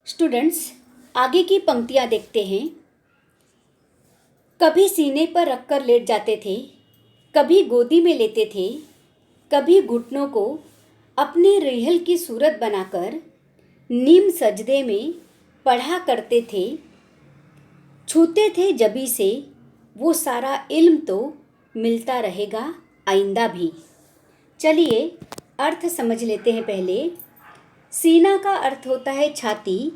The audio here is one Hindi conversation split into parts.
स्टूडेंट्स, आगे की पंक्तियाँ देखते हैं। कभी सीने पर रखकर लेट जाते थे, कभी गोदी में लेते थे, कभी घुटनों को अपने रेहल की सूरत बनाकर नीम सजदे में पढ़ा करते थे। छूते थे जबी से वो सारा इल्म तो मिलता रहेगा आइंदा भी। चलिए अर्थ समझ लेते हैं पहले। सीना का अर्थ होता है छाती,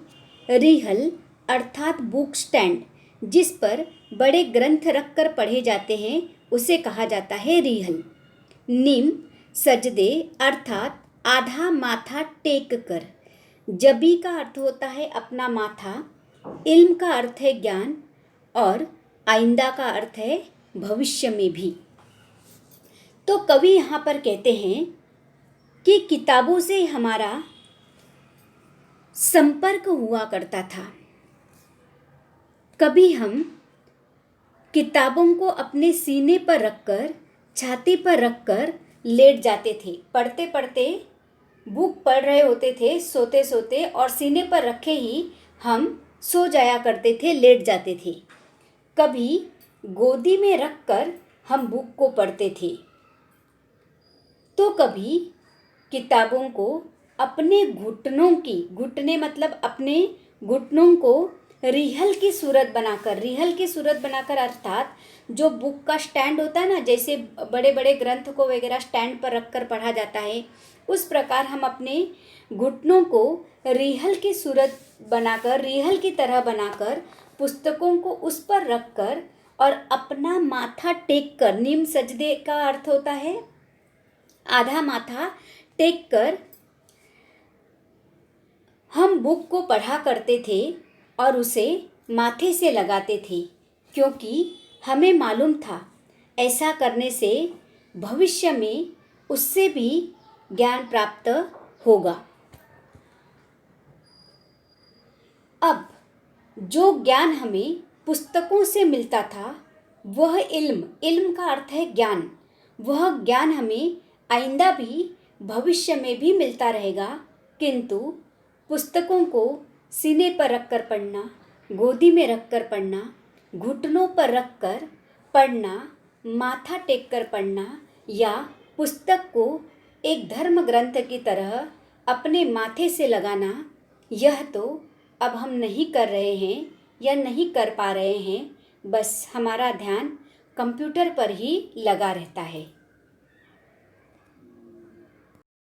रिहल अर्थात बुक स्टैंड जिस पर बड़े ग्रंथ रखकर पढ़े जाते हैं उसे कहा जाता है रिहल। निम सजदे अर्थात आधा माथा टेक कर। जबी का अर्थ होता है अपना माथा, इल्म का अर्थ है ज्ञान और आइंदा का अर्थ है भविष्य में भी। तो कवि यहाँ पर कहते हैं कि किताबों से हमारा संपर्क हुआ करता था। कभी हम किताबों को अपने सीने पर रखकर, छाती पर रखकर लेट जाते थे। पढ़ते पढ़ते बुक पढ़ रहे होते थे सोते सोते, और सीने पर रखे ही हम सो जाया करते थे, लेट जाते थे। कभी गोदी में रखकर हम बुक को पढ़ते थे, तो कभी किताबों को अपने घुटनों की, घुटने मतलब अपने घुटनों को रिहल की सूरत बनाकर अर्थात जो बुक का स्टैंड होता है ना, जैसे बड़े बड़े ग्रंथ को वगैरह स्टैंड पर रखकर पढ़ा जाता है, उस प्रकार हम अपने घुटनों को रिहल की सूरत बनाकर, रिहल की तरह बनाकर पुस्तकों को उस पर रखकर और अपना माथा टेक कर, नीम सजदे का अर्थ होता है आधा माथा टेक कर हम बुक को पढ़ा करते थे और उसे माथे से लगाते थे, क्योंकि हमें मालूम था ऐसा करने से भविष्य में उससे भी ज्ञान प्राप्त होगा। अब जो ज्ञान हमें पुस्तकों से मिलता था वह इल्म का अर्थ है ज्ञान, वह ज्ञान हमें आइंदा भी भविष्य में भी मिलता रहेगा। किंतु पुस्तकों को सीने पर रखकर पढ़ना, गोदी में रखकर पढ़ना, घुटनों पर रखकर पढ़ना, माथा टेक कर पढ़ना या पुस्तक को एक धर्म ग्रंथ की तरह अपने माथे से लगाना, यह तो अब हम नहीं कर रहे हैं या नहीं कर पा रहे हैं। बस हमारा ध्यान कंप्यूटर पर ही लगा रहता है।